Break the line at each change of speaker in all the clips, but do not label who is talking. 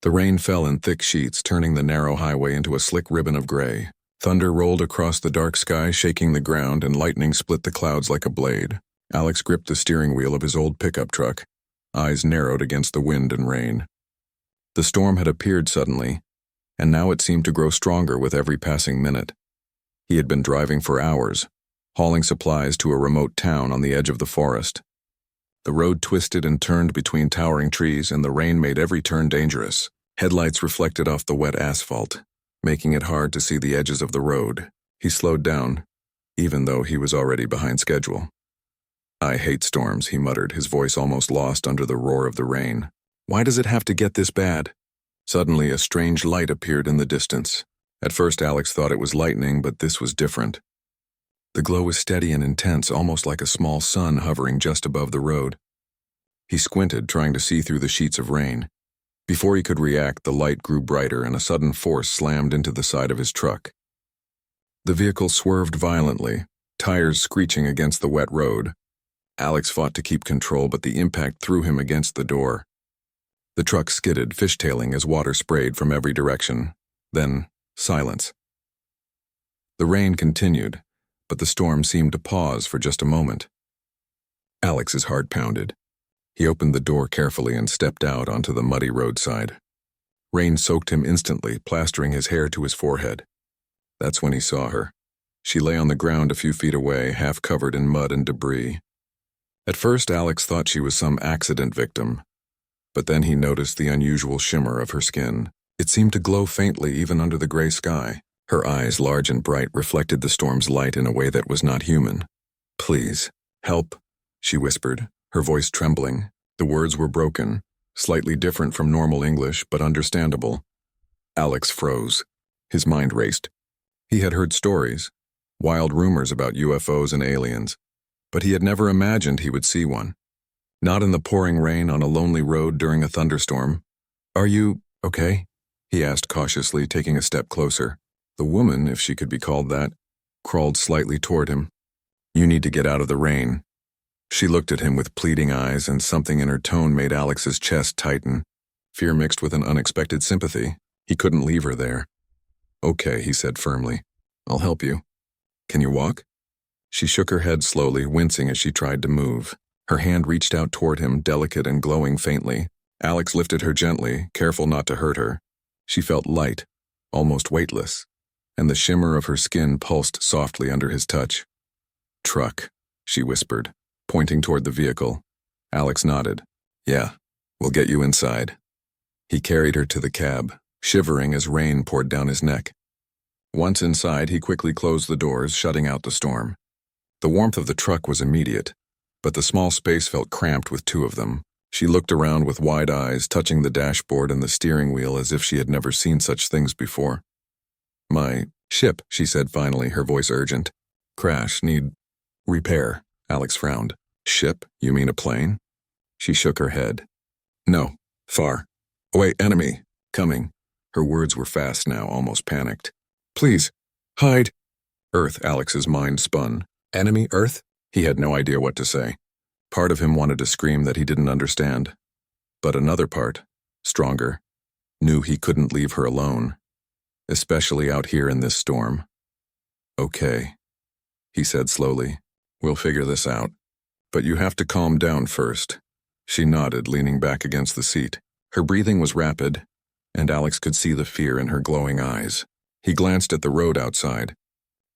The rain fell in thick sheets, turning the narrow highway into a slick ribbon of gray. Thunder rolled across the dark sky, shaking the ground, and lightning split the clouds like a blade. Alex gripped the steering wheel of his old pickup truck, eyes narrowed against the wind and rain. The storm had appeared suddenly, and now it seemed to grow stronger with every passing minute. He had been driving for hours, hauling supplies to a remote town on the edge of the forest. The road twisted and turned between towering trees, and the rain made every turn dangerous. Headlights reflected off the wet asphalt, making it hard to see the edges of the road. He slowed down, even though he was already behind schedule. "I hate storms," he muttered, his voice almost lost under the roar of the rain. "Why does it have to get this bad?" Suddenly, a strange light appeared in the distance. At first, Alex thought it was lightning, but this was different. The glow was steady and intense, almost like a small sun hovering just above the road. He squinted, trying to see through the sheets of rain. Before he could react, the light grew brighter and a sudden force slammed into the side of his truck. The vehicle swerved violently, tires screeching against the wet road. Alex fought to keep control, but the impact threw him against the door. The truck skidded, fishtailing as water sprayed from every direction. Then, silence. The rain continued, but the storm seemed to pause for just a moment. Alex's heart pounded. He opened the door carefully and stepped out onto the muddy roadside. Rain soaked him instantly, plastering his hair to his forehead. That's when he saw her. She lay on the ground a few feet away, half covered in mud and debris. At first, Alex thought she was some accident victim, but then he noticed the unusual shimmer of her skin. It seemed to glow faintly even under the gray sky. Her eyes, large and bright, reflected the storm's light in a way that was not human. "Please, help," she whispered, her voice trembling. The words were broken, slightly different from normal English, but understandable. Alex froze. His mind raced. He had heard stories, wild rumors about UFOs and aliens, but he had never imagined he would see one. Not in the pouring rain on a lonely road during a thunderstorm. "Are you okay?" he asked cautiously, taking a step closer. The woman, if she could be called that, crawled slightly toward him. "You need to get out of the rain." She looked at him with pleading eyes, and something in her tone made Alex's chest tighten. Fear mixed with an unexpected sympathy. He couldn't leave her there. "Okay," he said firmly. "I'll help you. Can you walk?" She shook her head slowly, wincing as she tried to move. Her hand reached out toward him, delicate and glowing faintly. Alex lifted her gently, careful not to hurt her. She felt light, almost weightless, and the shimmer of her skin pulsed softly under his touch. "Truck," she whispered, pointing toward the vehicle. Alex nodded. "Yeah, we'll get you inside." He carried her to the cab, shivering as rain poured down his neck. Once inside, he quickly closed the doors, shutting out the storm. The warmth of the truck was immediate, but the small space felt cramped with two of them. She looked around with wide eyes, touching the dashboard and the steering wheel as if she had never seen such things before. "My ship," she said finally, her voice urgent. "Crash, need repair." Alex frowned. "Ship? You mean a plane?" She shook her head. "No, far. Wait, enemy. Coming." Her words were fast now, almost panicked. "Please, hide." Earth, Alex's mind spun. Enemy Earth? He had no idea what to say. Part of him wanted to scream that he didn't understand. But another part, stronger, knew he couldn't leave her alone, especially out here in this storm. "Okay," he said slowly. "We'll figure this out. But you have to calm down first." She nodded, leaning back against the seat. Her breathing was rapid, and Alex could see the fear in her glowing eyes. He glanced at the road outside.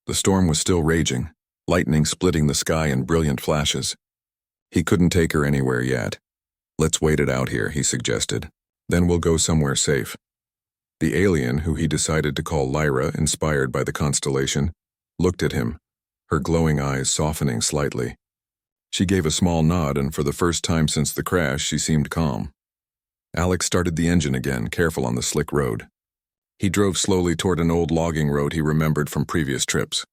The storm was still raging, lightning splitting the sky in brilliant flashes. He couldn't take her anywhere yet. "Let's wait it out here," he suggested. "Then we'll go somewhere safe." The alien, who he decided to call Lyra, inspired by the constellation, looked at him, her glowing eyes softening slightly. She gave a small nod, and for the first time since the crash, she seemed calm. Alex started the engine again, careful on the slick road. He drove slowly toward an old logging road he remembered from previous trips.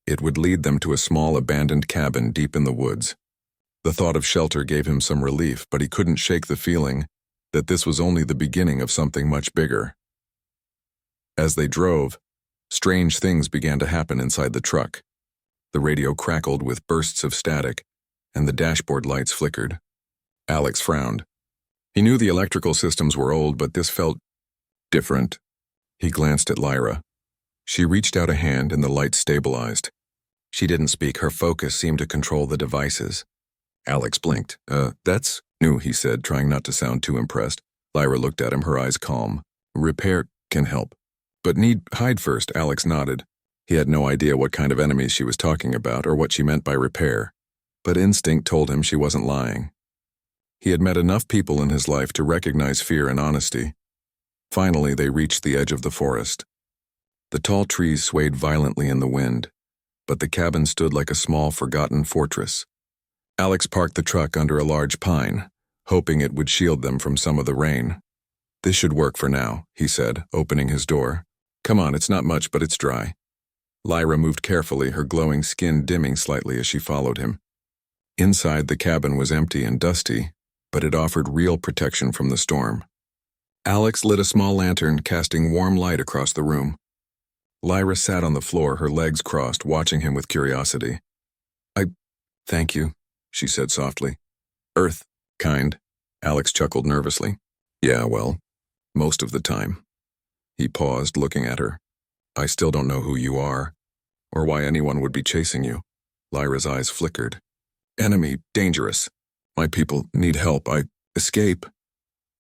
It would lead them to a small abandoned cabin deep in the woods. The thought of shelter gave him some relief, but he couldn't shake the feeling that this was only the beginning of something much bigger. As they drove, strange things began to happen inside the truck. The radio crackled with bursts of static, and the dashboard lights flickered. Alex frowned. He knew the electrical systems were old, but this felt Different. He glanced at Lyra. She reached out a hand and the light stabilized. She didn't speak. Her focus seemed to control the devices. Alex blinked. That's new, he said, trying not to sound too impressed. Lyra looked at him, her eyes calm. Repair can help. But need hide first, Alex nodded. He had no idea what kind of enemies she was talking about or what she meant by repair. But instinct told him she wasn't lying. He had met enough people in his life to recognize fear and honesty. Finally, they reached the edge of the forest. The tall trees swayed violently in the wind, but the cabin stood like a small, forgotten fortress. Alex parked the truck under a large pine, hoping it would shield them from some of the rain. This should work for now, he said, opening his door. Come on, it's not much, but it's dry. Lyra moved carefully, her glowing skin dimming slightly as she followed him. Inside, the cabin was empty and dusty, but it offered real protection from the storm. Alex lit a small lantern, casting warm light across the room. Lyra sat on the floor, her legs crossed, watching him with curiosity. Thank you, she said softly. Earth, kind. Alex chuckled nervously. Yeah, well, most of the time. He paused, looking at her. I still don't know who you are, or why anyone would be chasing you. Lyra's eyes flickered. Enemy, dangerous. My people need help. Escape.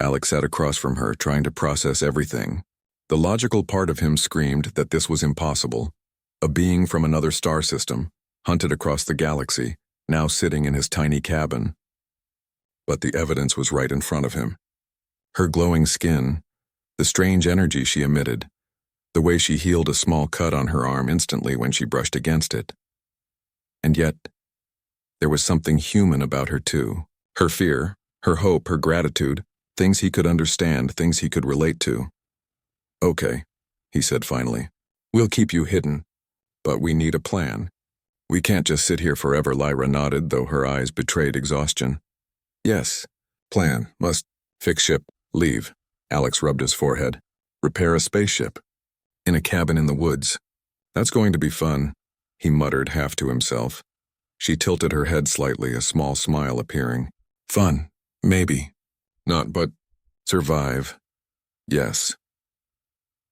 Alex sat across from her, trying to process everything. The logical part of him screamed that this was impossible. A being from another star system, hunted across the galaxy, now sitting in his tiny cabin. But the evidence was right in front of him. Her glowing skin, the strange energy she emitted, the way she healed a small cut on her arm instantly when she brushed against it. And yet, there was something human about her too. Her fear, her hope, her gratitude, things he could understand, things he could relate to. Okay, he said finally. We'll keep you hidden, but we need a plan. We can't just sit here forever, Lyra nodded, though her eyes betrayed exhaustion. Yes, plan, must fix ship, leave. Alex rubbed his forehead. Repair a spaceship. In a cabin in the woods. That's going to be fun, he muttered half to himself. She tilted her head slightly, a small smile appearing. Fun, maybe. Not but survive. Yes.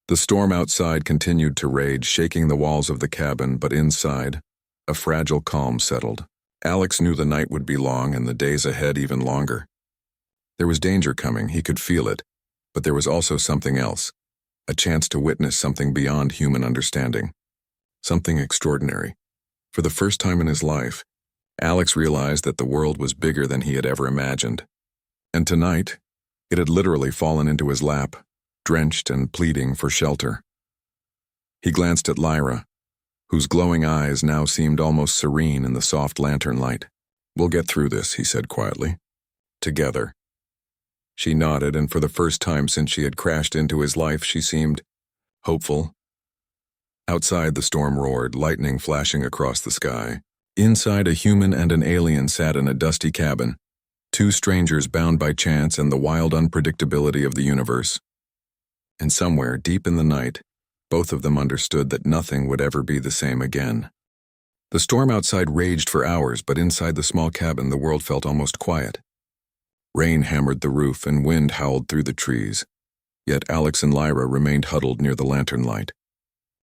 The storm outside continued to rage, shaking the walls of the cabin, but inside, a fragile calm settled. Alex knew the night would be long and the days ahead even longer. There was danger coming, he could feel it, but there was also something else, a chance to witness something beyond human understanding. Something extraordinary. For the first time in his life, Alex realized that the world was bigger than he had ever imagined. And tonight, it had literally fallen into his lap, drenched and pleading for shelter. He glanced at Lyra, whose glowing eyes now seemed almost serene in the soft lantern light. We'll get through this, he said quietly. Together. She nodded, and for the first time since she had crashed into his life, she seemed hopeful. Outside, the storm roared, lightning flashing across the sky. Inside, a human and an alien sat in a dusty cabin, two strangers bound by chance and the wild unpredictability of the universe. And somewhere, deep in the night, both of them understood that nothing would ever be the same again. The storm outside raged for hours, but inside the small cabin the world felt almost quiet. Rain hammered the roof and wind howled through the trees, yet Alex and Lyra remained huddled near the lantern light.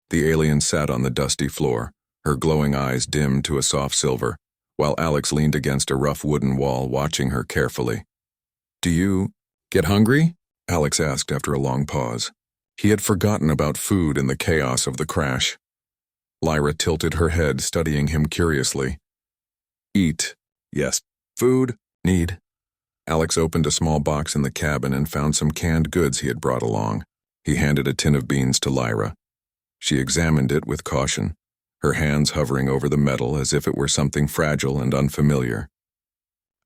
The alien sat on the dusty floor, her glowing eyes dimmed to a soft silver, while Alex leaned against a rough wooden wall, watching her carefully. Do you get hungry? Alex asked after a long pause. He had forgotten about food in the chaos of the crash. Lyra tilted her head, studying him curiously. Eat. Yes. Food. Need. Alex opened a small box in the cabin and found some canned goods he had brought along. He handed a tin of beans to Lyra. She examined it with caution, her hands hovering over the metal as if it were something fragile and unfamiliar.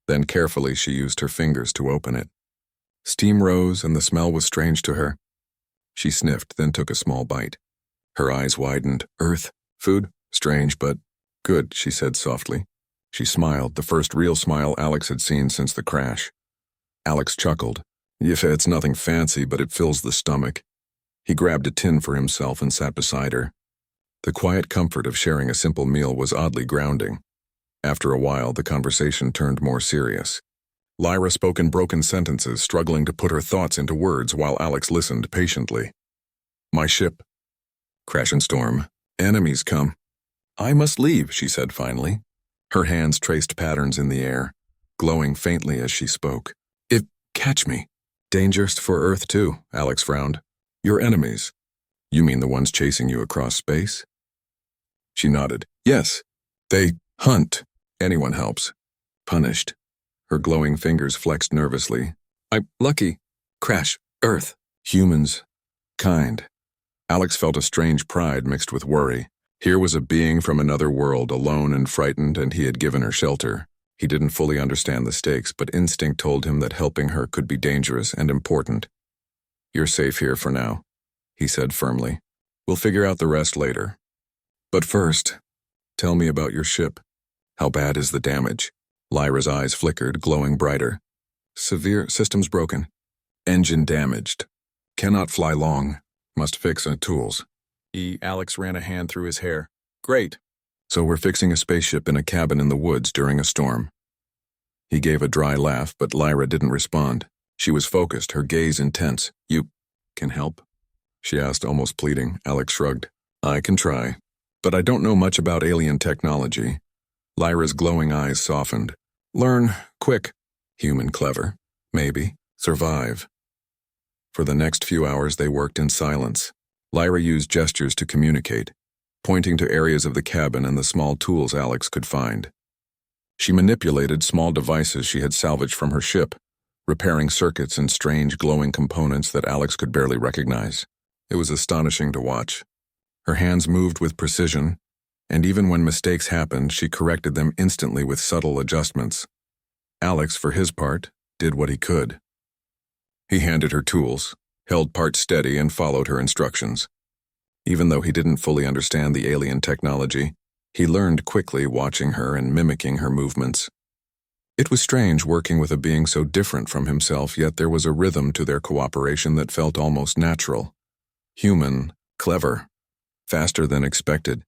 Then carefully she used her fingers to open it. Steam rose and the smell was strange to her. She sniffed, then took a small bite. Her eyes widened. Earth? Food? Strange, but good, she said softly. She smiled, the first real smile Alex had seen since the crash. Alex chuckled. It's nothing fancy, but it fills the stomach. He grabbed a tin for himself and sat beside her. The quiet comfort of sharing a simple meal was oddly grounding. After a while, the conversation turned more serious. Lyra spoke in broken sentences, struggling to put her thoughts into words while Alex listened patiently. My ship. Crash and storm. Enemies come. I must leave, she said finally. Her hands traced patterns in the air, glowing faintly as she spoke. Catch me. Dangerous for Earth too, Alex frowned. Your enemies. You mean the ones chasing you across space? She nodded. Yes. They hunt. Anyone helps. Punished. Her glowing fingers flexed nervously. I'm lucky. Crash. Earth. Humans. Kind. Alex felt a strange pride mixed with worry. Here was a being from another world, alone and frightened, and he had given her shelter. He didn't fully understand the stakes, but instinct told him that helping her could be dangerous and important. You're safe here for now, he said firmly. We'll figure out the rest later. But first, tell me about your ship. How bad is the damage? Lyra's eyes flickered, glowing brighter. Severe, systems broken. Engine damaged. Cannot fly long. Must fix on tools. Alex ran a hand through his hair. Great. So we're fixing a spaceship in a cabin in the woods during a storm. He gave a dry laugh, but Lyra didn't respond. She was focused, her gaze intense. You can help? She asked, almost pleading. Alex shrugged. I can try, but I don't know much about alien technology. Lyra's glowing eyes softened. Learn, quick. Human clever. Maybe. Survive. For the next few hours they worked in silence. Lyra used gestures to communicate, pointing to areas of the cabin and the small tools Alex could find. She manipulated small devices she had salvaged from her ship, repairing circuits and strange glowing components that Alex could barely recognize. It was astonishing to watch. Her hands moved with precision, and even when mistakes happened, she corrected them instantly with subtle adjustments. Alex, for his part, did what he could. He handed her tools, held parts steady, and followed her instructions. Even though he didn't fully understand the alien technology, he learned quickly watching her and mimicking her movements. It was strange working with a being so different from himself, yet there was a rhythm to their cooperation that felt almost natural. Human, clever, faster than expected,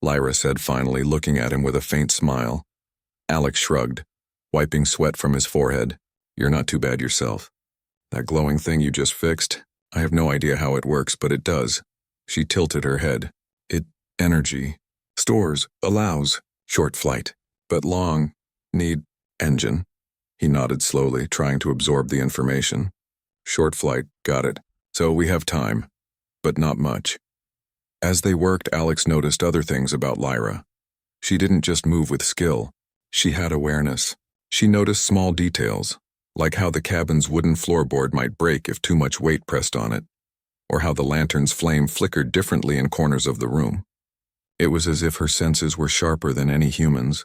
Lyra said finally, looking at him with a faint smile. Alex shrugged, wiping sweat from his forehead. You're not too bad yourself. That glowing thing you just fixed, I have no idea how it works, but it does. She tilted her head. Energy. Stores. Allows. Short flight. But long. Need. Engine. He nodded slowly, trying to absorb the information. Short flight. Got it. So we have time. But not much. As they worked, Alex noticed other things about Lyra. She didn't just move with skill. She had awareness. She noticed small details, like how the cabin's wooden floorboard might break if too much weight pressed on it, or how the lantern's flame flickered differently in corners of the room. It was as if her senses were sharper than any human's,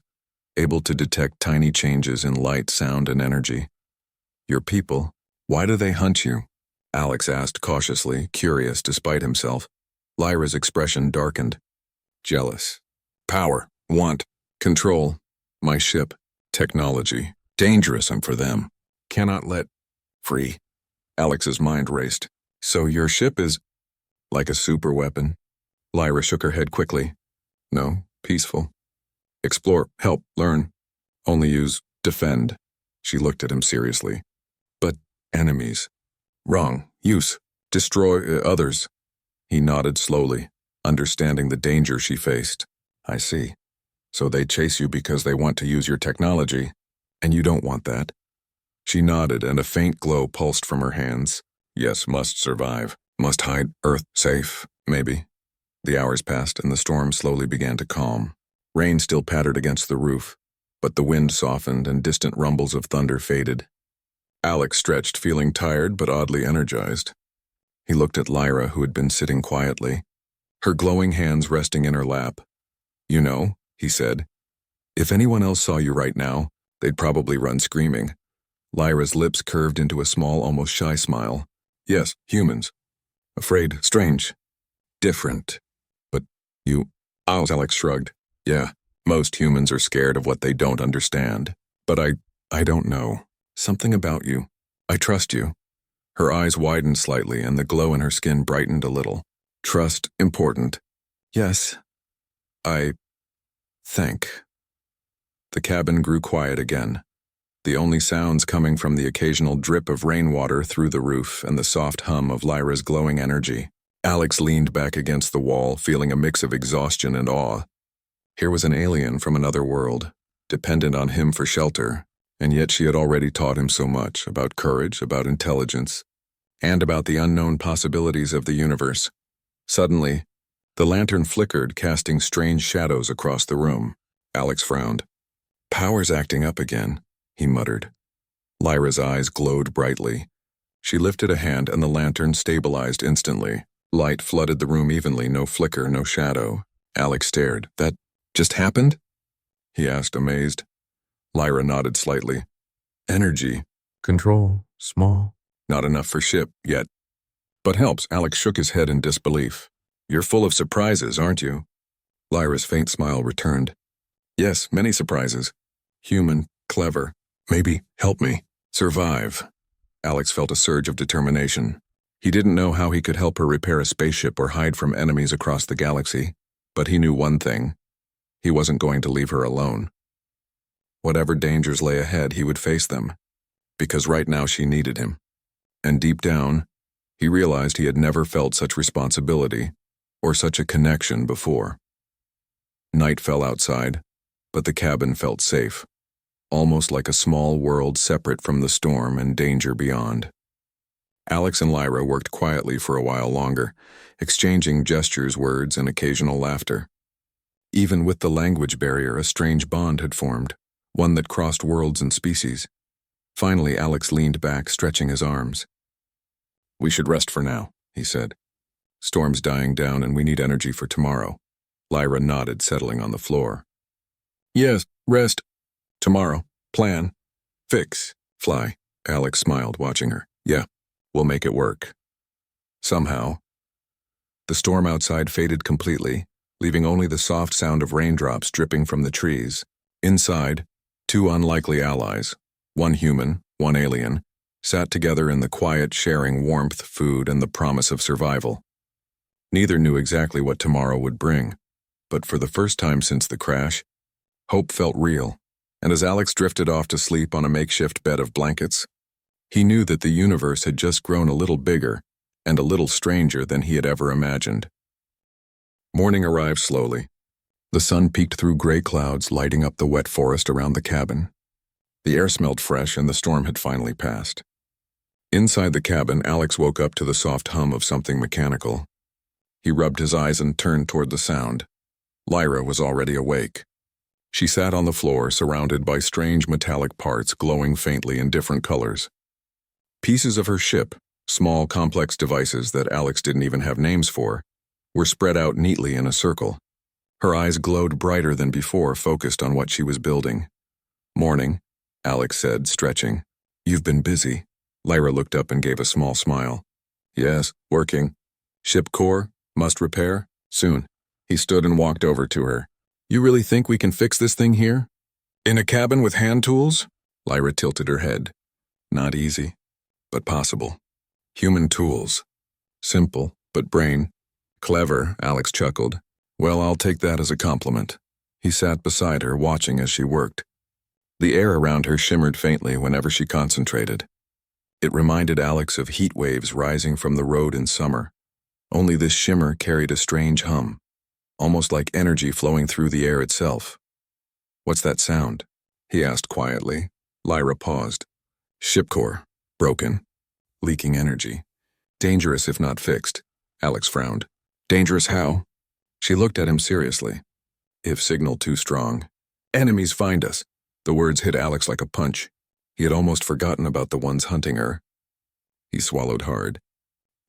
able to detect tiny changes in light, sound, and energy. Your people, why do they hunt you? Alex asked cautiously, curious despite himself. Lyra's expression darkened. Jealous. Power. Want. Control. My ship. Technology. Dangerous for them. Cannot let. Free. Alex's mind raced. So your ship is like a super weapon? Lyra shook her head quickly. No, peaceful. Explore, help, learn. Only use, defend. She looked at him seriously. But enemies. Wrong. Use. Destroy others. He nodded slowly, understanding the danger she faced. I see. So they chase you because they want to use your technology, and you don't want that? She nodded, and a faint glow pulsed from her hands. Yes, must survive. Must hide. Earth. Safe. Maybe. The hours passed, and the storm slowly began to calm. Rain still pattered against the roof, but the wind softened and distant rumbles of thunder faded. Alex stretched, feeling tired but oddly energized. He looked at Lyra, who had been sitting quietly, her glowing hands resting in her lap. You know, he said, if anyone else saw you right now, they'd probably run screaming. Lyra's lips curved into a small, almost shy smile. Yes, humans. Afraid, strange, different. But you... Alex shrugged. Yeah, most humans are scared of what they don't understand. But I don't know. Something about you. I trust you. Her eyes widened slightly, and the glow in her skin brightened a little. Trust, important. Yes. I... think. The cabin grew quiet again. the only sounds coming from the occasional drip of rainwater through the roof and the soft hum of Lyra's glowing energy. Alex leaned back against the wall, feeling a mix of exhaustion and awe. Here was an alien from another world, dependent on him for shelter, and yet she had already taught him so much about courage, about intelligence, and about the unknown possibilities of the universe. Suddenly, the lantern flickered, casting strange shadows across the room. Alex frowned. "Power's acting up again," he muttered. Lyra's eyes glowed brightly. She lifted a hand and the lantern stabilized instantly. Light flooded the room evenly, no flicker, no shadow. Alex stared. "That just happened?" he asked, amazed. Lyra nodded slightly. "Energy. Control. Small. Not enough for ship, yet. But helps." Alex shook his head in disbelief. "You're full of surprises, aren't you?" Lyra's faint smile returned. "Yes, many surprises. Human, clever. Maybe help me. Survive." Alex felt a surge of determination. He didn't know how he could help her repair a spaceship or hide from enemies across the galaxy, but he knew one thing. He wasn't going to leave her alone. Whatever dangers lay ahead, he would face them, because right now she needed him. And deep down, he realized he had never felt such responsibility or such a connection before. Night fell outside, but the cabin felt safe, almost like a small world separate from the storm and danger beyond. Alex and Lyra worked quietly for a while longer, exchanging gestures, words, and occasional laughter. Even with the language barrier, a strange bond had formed, one that crossed worlds and species. Finally, Alex leaned back, stretching his arms. "We should rest for now," he said. "Storm's dying down and we need energy for tomorrow." Lyra nodded, settling on the floor. "Yes, rest. Tomorrow. Plan. Fix. Fly." Alex smiled, watching her. "Yeah, we'll make it work." Somehow, the storm outside faded completely, leaving only the soft sound of raindrops dripping from the trees. Inside, two unlikely allies, one human, one alien, sat together in the quiet, sharing warmth, food, and the promise of survival. Neither knew exactly what tomorrow would bring, but for the first time since the crash, hope felt real, and as Alex drifted off to sleep on a makeshift bed of blankets, he knew that the universe had just grown a little bigger and a little stranger than he had ever imagined. Morning arrived slowly. The sun peeked through gray clouds, lighting up the wet forest around the cabin. The air smelled fresh and the storm had finally passed. Inside the cabin, Alex woke up to the soft hum of something mechanical. He rubbed his eyes and turned toward the sound. Lyra was already awake. She sat on the floor, surrounded by strange metallic parts glowing faintly in different colors. Pieces of her ship, small complex devices that Alex didn't even have names for, were spread out neatly in a circle. Her eyes glowed brighter than before, focused on what she was building. "Morning," Alex said, stretching. "You've been busy." Lyra looked up and gave a small smile. "Yes, working. Ship core, must repair, soon." He stood and walked over to her. "You really think we can fix this thing here? In a cabin with hand tools?" Lyra tilted her head. "Not easy, but possible. Human tools. Simple, but brain. Clever," Alex chuckled. "Well, I'll take that as a compliment." He sat beside her, watching as she worked. The air around her shimmered faintly whenever she concentrated. It reminded Alex of heat waves rising from the road in summer. Only this shimmer carried a strange hum, almost like energy flowing through the air itself. "What's that sound?" he asked quietly. Lyra paused. "Ship core. Broken. Leaking energy. Dangerous if not fixed." Alex frowned. "Dangerous how?" She looked at him seriously. "If signal too strong. Enemies find us." The words hit Alex like a punch. He had almost forgotten about the ones hunting her. He swallowed hard.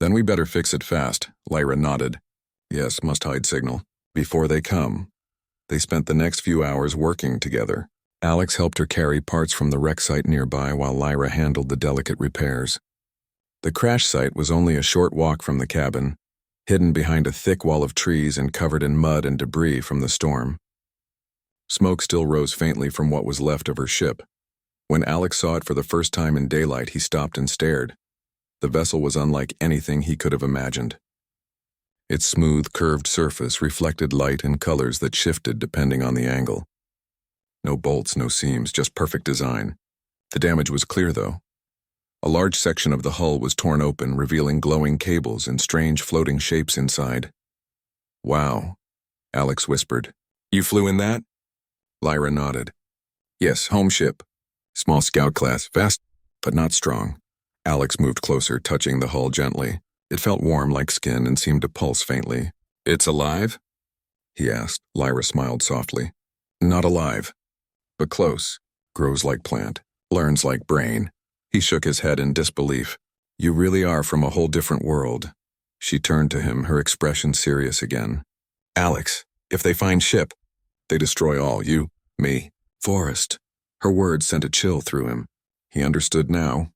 "Then we better fix it fast." Lyra nodded. "Yes, must hide signal. Before they come." They spent the next few hours working together. Alex helped her carry parts from the wreck site nearby while Lyra handled the delicate repairs. The crash site was only a short walk from the cabin, hidden behind a thick wall of trees and covered in mud and debris from the storm. Smoke still rose faintly from what was left of her ship. When Alex saw it for the first time in daylight, he stopped and stared. The vessel was unlike anything he could have imagined. Its smooth, curved surface reflected light in colors that shifted depending on the angle. No bolts, no seams, just perfect design. The damage was clear, though. A large section of the hull was torn open, revealing glowing cables and strange floating shapes inside. "Wow," Alex whispered. "You flew in that?" Lyra nodded. "Yes, home ship. Small scout class, fast, but not strong." Alex moved closer, touching the hull gently. It felt warm like skin and seemed to pulse faintly. "It's alive?" he asked. Lyra smiled softly. "Not alive, but close. Grows like plant, learns like brain." He shook his head in disbelief. "You really are from a whole different world." She turned to him, her expression serious again. "Alex, if they find ship, they destroy all, you, me, Forrest." Her words sent a chill through him. He understood now.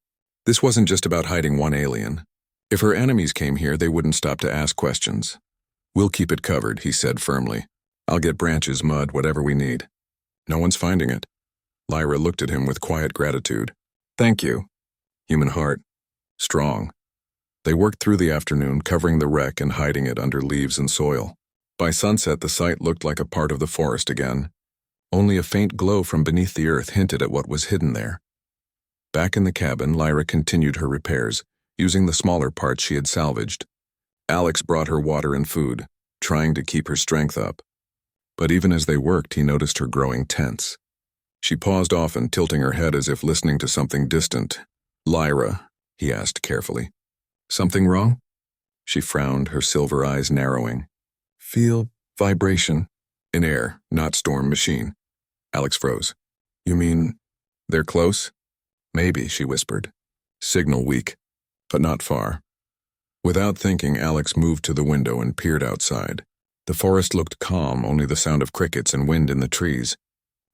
This wasn't just about hiding one alien. If her enemies came here, they wouldn't stop to ask questions. "We'll keep it covered," he said firmly. "I'll get branches, mud, whatever we need." "No one's finding it." Lyra looked at him with quiet gratitude. "Thank you." Human heart. Strong. They worked through the afternoon, covering the wreck and hiding it under leaves and soil. By sunset, the site looked like a part of the forest again. Only a faint glow from beneath the earth hinted at what was hidden there. Back in the cabin, Lyra continued her repairs, using the smaller parts she had salvaged. Alex brought her water and food, trying to keep her strength up. But even as they worked, he noticed her growing tense. She paused often, tilting her head as if listening to something distant. "Lyra," he asked carefully. "Something wrong?" She frowned, her silver eyes narrowing. "Feel vibration." "In air, not storm machine." Alex froze. "You mean they're close?" "Maybe," she whispered. "Signal weak, but not far." Without thinking, Alex moved to the window and peered outside. The forest looked calm, only the sound of crickets and wind in the trees.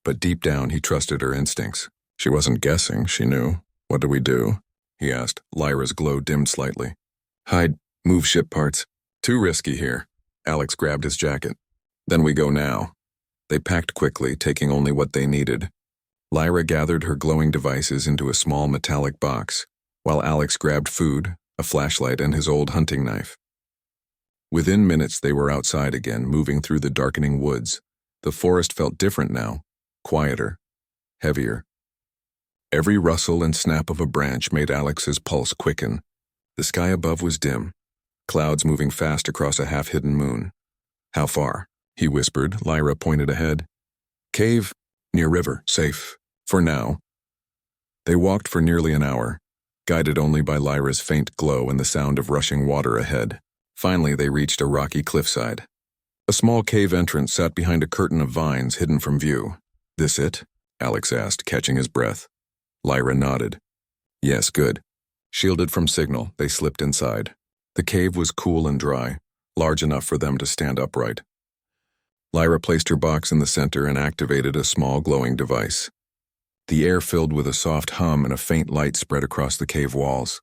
But deep down, he trusted her instincts. She wasn't guessing, she knew. "What do we do?" he asked. Lyra's glow dimmed slightly. "Hide, move ship parts. Too risky here." Alex grabbed his jacket. "Then we go now." They packed quickly, taking only what they needed. Lyra gathered her glowing devices into a small metallic box, while Alex grabbed food, a flashlight, and his old hunting knife. Within minutes, they were outside again, moving through the darkening woods. The forest felt different now, quieter, heavier. Every rustle and snap of a branch made Alex's pulse quicken. The sky above was dim, clouds moving fast across a half-hidden moon. "How far?" he whispered. Lyra pointed ahead. "Cave, near river, safe, for now." They walked for nearly an hour, guided only by Lyra's faint glow and the sound of rushing water ahead. Finally, they reached a rocky cliffside. A small cave entrance sat behind a curtain of vines hidden from view. "This it?" Alex asked, catching his breath. Lyra nodded. "Yes, good." Shielded from signal, they slipped inside. The cave was cool and dry, large enough for them to stand upright. Lyra placed her box in the center and activated a small glowing device. The air filled with a soft hum and a faint light spread across the cave walls.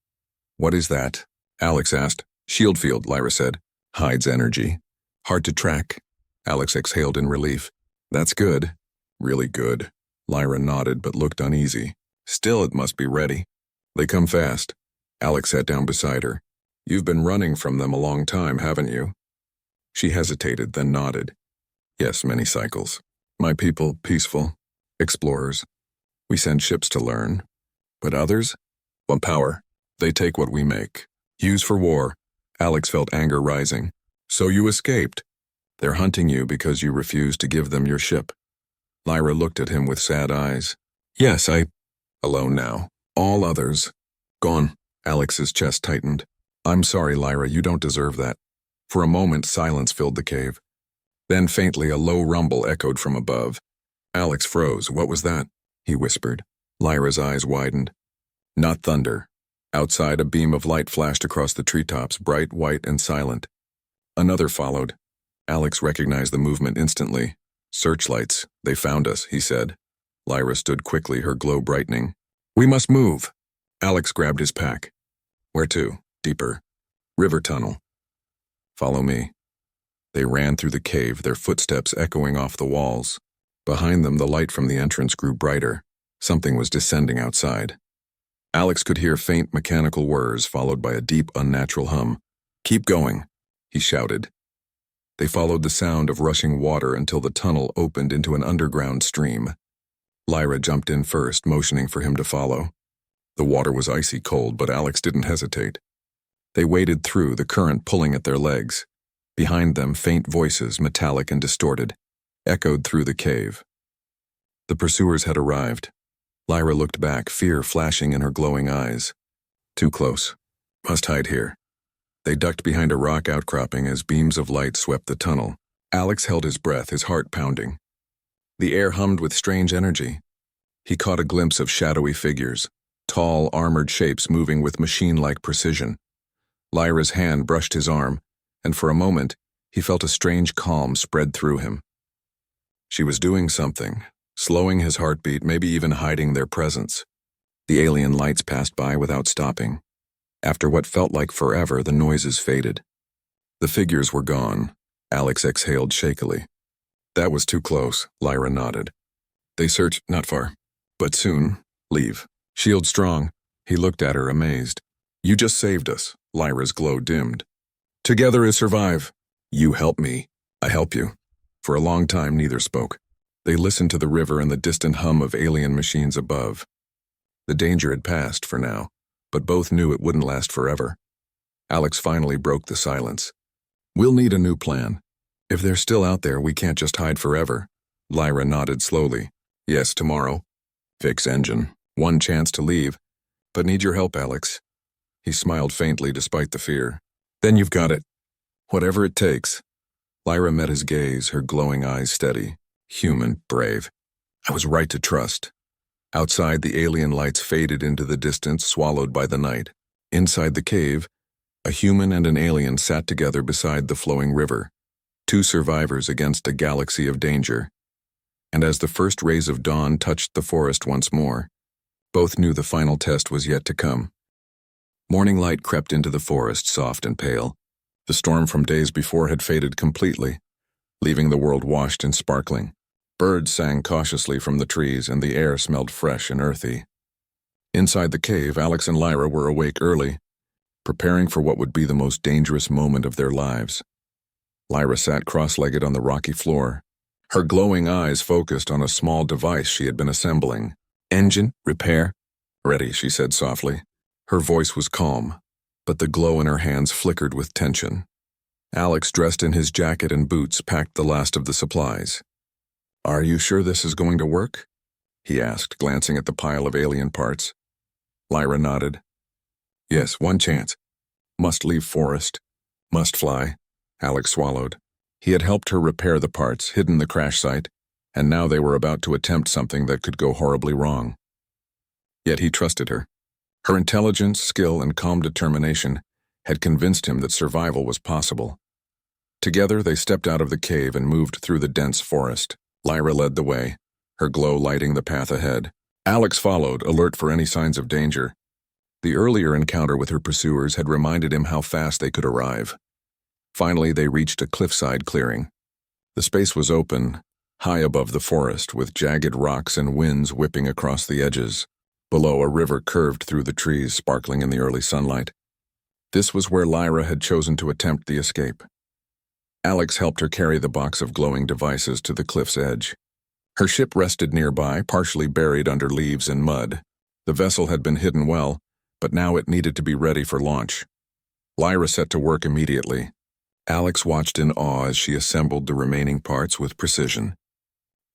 "What is that?" Alex asked. "Shield field," Lyra said. "Hides energy. Hard to track." Alex exhaled in relief. "That's good. Really good." Lyra nodded but looked uneasy. "Still, it must be ready. They come fast." Alex sat down beside her. "You've been running from them a long time, haven't you?" She hesitated, then nodded. "Yes, many cycles. My people, peaceful. Explorers. We send ships to learn. But others? Want power. They take what we make. Use for war." Alex felt anger rising. "So you escaped. They're hunting you because you refused to give them your ship." Lyra looked at him with sad eyes. "Yes, alone now. All others. Gone." Alex's chest tightened. "I'm sorry, Lyra, you don't deserve that." For a moment, silence filled the cave. Then faintly, a low rumble echoed from above. Alex froze. "What was that?" he whispered. Lyra's eyes widened. Not thunder. Outside, a beam of light flashed across the treetops, bright, white, and silent. Another followed. Alex recognized the movement instantly. "Searchlights. They found us," he said. Lyra stood quickly, her glow brightening. "We must move." Alex grabbed his pack. "Where to?" "Deeper. River tunnel." "Follow me." They ran through the cave, their footsteps echoing off the walls. Behind them, the light from the entrance grew brighter. Something was descending outside. Alex could hear faint mechanical whirs, followed by a deep, unnatural hum. "Keep going," he shouted. They followed the sound of rushing water until the tunnel opened into an underground stream. Lyra jumped in first, motioning for him to follow. The water was icy cold, but Alex didn't hesitate. They waded through, the current pulling at their legs. Behind them, faint voices, metallic and distorted, echoed through the cave. The pursuers had arrived. Lyra looked back, fear flashing in her glowing eyes. Too close. Must hide here. They ducked behind a rock outcropping as beams of light swept the tunnel. Alex held his breath, his heart pounding. The air hummed with strange energy. He caught a glimpse of shadowy figures, tall, armored shapes moving with machine-like precision. Lyra's hand brushed his arm, and for a moment, he felt a strange calm spread through him. She was doing something, slowing his heartbeat, maybe even hiding their presence. The alien lights passed by without stopping. After what felt like forever, the noises faded. The figures were gone. Alex exhaled shakily. That was too close, Lyra nodded. They searched not far, but soon, leave. Shield strong. He looked at her, amazed. You just saved us. Lyra's glow dimmed. Together is survive. You help me. I help you. For a long time, neither spoke. They listened to the river and the distant hum of alien machines above. The danger had passed for now, but both knew it wouldn't last forever. Alex finally broke the silence. We'll need a new plan. If they're still out there, we can't just hide forever. Lyra nodded slowly. Yes, tomorrow. Fix engine. One chance to leave. But need your help, Alex. He smiled faintly despite the fear. Then you've got it. Whatever it takes. Lyra met his gaze, her glowing eyes steady. Human, brave. I was right to trust. Outside, the alien lights faded into the distance, swallowed by the night. Inside the cave, a human and an alien sat together beside the flowing river. Two survivors against a galaxy of danger. And as the first rays of dawn touched the forest once more, both knew the final test was yet to come. Morning light crept into the forest, soft and pale. The storm from days before had faded completely, leaving the world washed and sparkling. Birds sang cautiously from the trees, and the air smelled fresh and earthy. Inside the cave, Alex and Lyra were awake early, preparing for what would be the most dangerous moment of their lives. Lyra sat cross-legged on the rocky floor, her glowing eyes focused on a small device she had been assembling. Engine, repair. Ready, she said softly. Her voice was calm, but the glow in her hands flickered with tension. Alex, dressed in his jacket and boots, packed the last of the supplies. Are you sure this is going to work? He asked, glancing at the pile of alien parts. Lyra nodded. Yes, one chance. Must leave forest. Must fly. Alex swallowed. He had helped her repair the parts, hidden the crash site, and now they were about to attempt something that could go horribly wrong. Yet he trusted her. Her intelligence, skill, and calm determination had convinced him that survival was possible. Together, they stepped out of the cave and moved through the dense forest. Lyra led the way, her glow lighting the path ahead. Alex followed, alert for any signs of danger. The earlier encounter with her pursuers had reminded him how fast they could arrive. Finally, they reached a cliffside clearing. The space was open, high above the forest, with jagged rocks and winds whipping across the edges. Below, a river curved through the trees, sparkling in the early sunlight. This was where Lyra had chosen to attempt the escape. Alex helped her carry the box of glowing devices to the cliff's edge. Her ship rested nearby, partially buried under leaves and mud. The vessel had been hidden well, but now it needed to be ready for launch. Lyra set to work immediately. Alex watched in awe as she assembled the remaining parts with precision.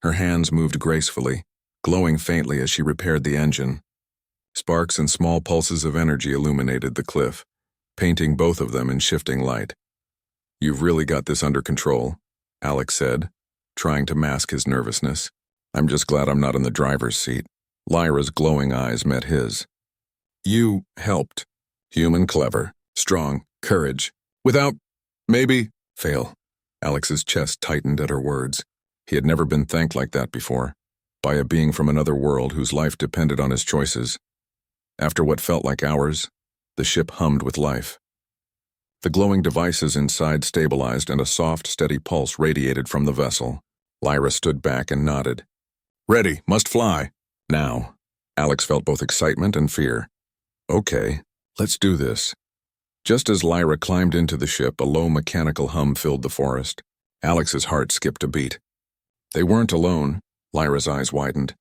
Her hands moved gracefully, glowing faintly as she repaired the engine. Sparks and small pulses of energy illuminated the cliff, painting both of them in shifting light. You've really got this under control, Alex said, trying to mask his nervousness. I'm just glad I'm not in the driver's seat. Lyra's glowing eyes met his. You helped. Human, clever, strong, courage. Without, maybe, fail. Alex's chest tightened at her words. He had never been thanked like that before, by a being from another world whose life depended on his choices. After what felt like hours, the ship hummed with life. The glowing devices inside stabilized and a soft, steady pulse radiated from the vessel. Lyra stood back and nodded. Ready, must fly. Now. Alex felt both excitement and fear. Okay, let's do this. Just as Lyra climbed into the ship, a low mechanical hum filled the forest. Alex's heart skipped a beat. They weren't alone. Lyra's eyes widened.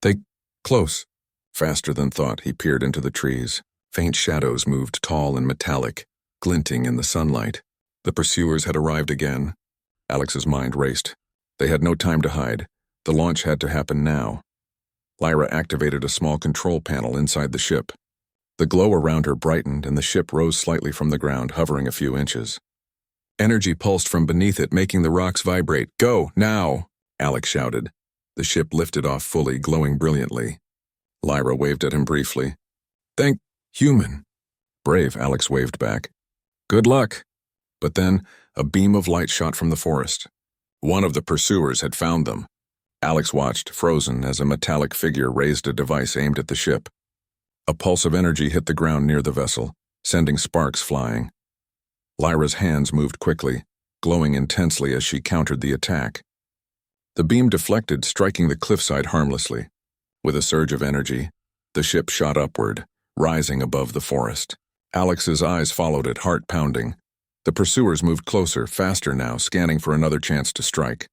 They close. Faster than thought, he peered into the trees. Faint shadows moved tall and metallic, glinting in the sunlight. The pursuers had arrived again. Alex's mind raced. They had no time to hide. The launch had to happen now. Lyra activated a small control panel inside the ship. The glow around her brightened and the ship rose slightly from the ground, hovering a few inches. Energy pulsed from beneath it, making the rocks vibrate. "Go, now!" Alex shouted. The ship lifted off fully, glowing brilliantly. Lyra waved at him briefly. "Thank human." "Brave," Alex waved back. "Good luck." But then, a beam of light shot from the forest. One of the pursuers had found them. Alex watched, frozen, as a metallic figure raised a device aimed at the ship. A pulse of energy hit the ground near the vessel, sending sparks flying. Lyra's hands moved quickly, glowing intensely as she countered the attack. The beam deflected, striking the cliffside harmlessly. With a surge of energy, the ship shot upward, rising above the forest. Alex's eyes followed it, heart pounding. The pursuers moved closer, faster now, scanning for another chance to strike.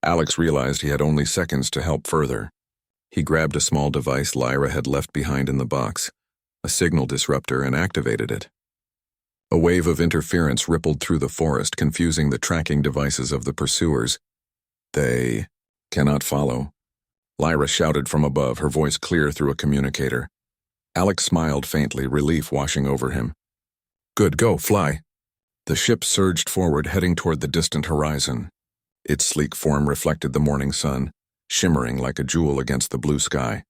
Alex realized he had only seconds to help further. He grabbed a small device Lyra had left behind in the box, a signal disruptor, and activated it. A wave of interference rippled through the forest, confusing the tracking devices of the pursuers. "They cannot follow," Lyra shouted from above, her voice clear through a communicator. Alex smiled faintly, relief washing over him. "Good, go, fly." The ship surged forward, heading toward the distant horizon. Its sleek form reflected the morning sun, shimmering like a jewel against the blue sky.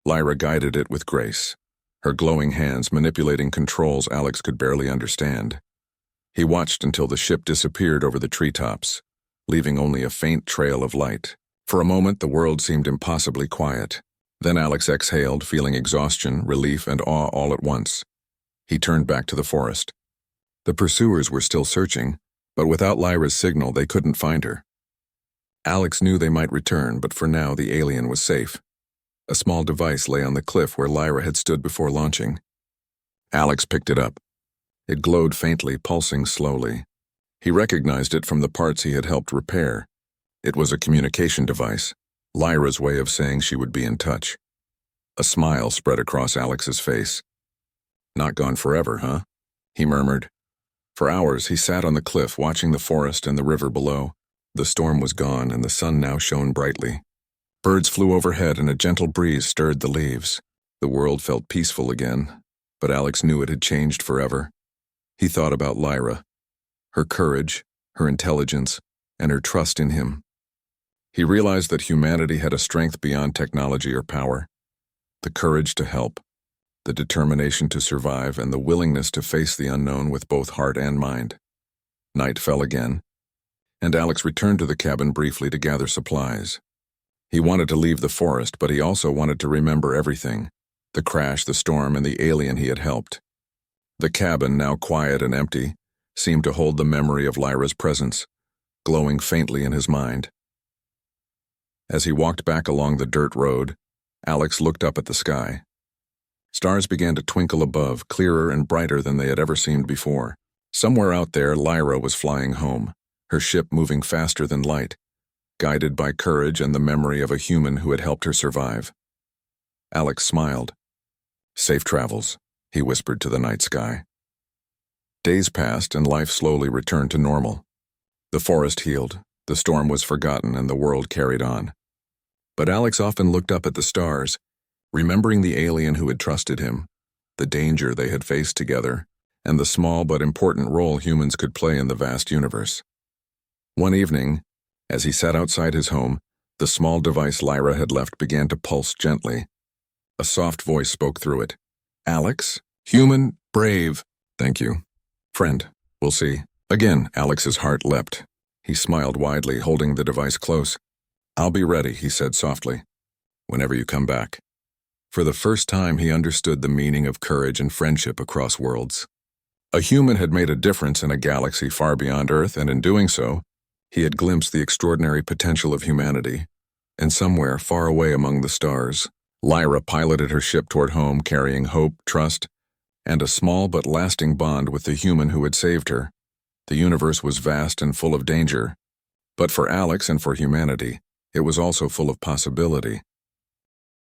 Lyra guided it with grace, her glowing hands manipulating controls Alex could barely understand. He watched until the ship disappeared over the treetops, leaving only a faint trail of light. For a moment, the world seemed impossibly quiet. Then Alex exhaled, feeling exhaustion, relief, and awe all at once. He turned back to the forest. The pursuers were still searching, but without Lyra's signal, they couldn't find her. Alex knew they might return, but for now the alien was safe. A small device lay on the cliff where Lyra had stood before launching. Alex picked it up. It glowed faintly, pulsing slowly. He recognized it from the parts he had helped repair. It was a communication device, Lyra's way of saying she would be in touch. A smile spread across Alex's face. "Not gone forever, huh?" he murmured. For hours he sat on the cliff watching the forest and the river below. The storm was gone and the sun now shone brightly. Birds flew overhead and a gentle breeze stirred the leaves. The world felt peaceful again, but Alex knew it had changed forever. He thought about Lyra, her courage, her intelligence, and her trust in him. He realized that humanity had a strength beyond technology or power, the courage to help, the determination to survive, and the willingness to face the unknown with both heart and mind. Night fell again, and Alex returned to the cabin briefly to gather supplies. He wanted to leave the forest, but he also wanted to remember everything: the crash, the storm, and the alien he had helped. The cabin, now quiet and empty, seemed to hold the memory of Lyra's presence, glowing faintly in his mind. As he walked back along the dirt road, Alex looked up at the sky. Stars began to twinkle above, clearer and brighter than they had ever seemed before. Somewhere out there, Lyra was flying home, her ship moving faster than light, guided by courage and the memory of a human who had helped her survive. Alex smiled. "Safe travels," he whispered to the night sky. Days passed and life slowly returned to normal. The forest healed, the storm was forgotten, and the world carried on. But Alex often looked up at the stars, remembering the alien who had trusted him, the danger they had faced together, and the small but important role humans could play in the vast universe. One evening, as he sat outside his home, the small device Lyra had left began to pulse gently. A soft voice spoke through it. "Alex? Human? Brave. Thank you. Friend, we'll see." Again, Alex's heart leapt. He smiled widely, holding the device close. "I'll be ready," he said softly, "whenever you come back." For the first time, he understood the meaning of courage and friendship across worlds. A human had made a difference in a galaxy far beyond Earth, and in doing so, he had glimpsed the extraordinary potential of humanity. And somewhere, far away among the stars, Lyra piloted her ship toward home, carrying hope, trust, and a small but lasting bond with the human who had saved her. The universe was vast and full of danger, but for Alex and for humanity, it was also full of possibility.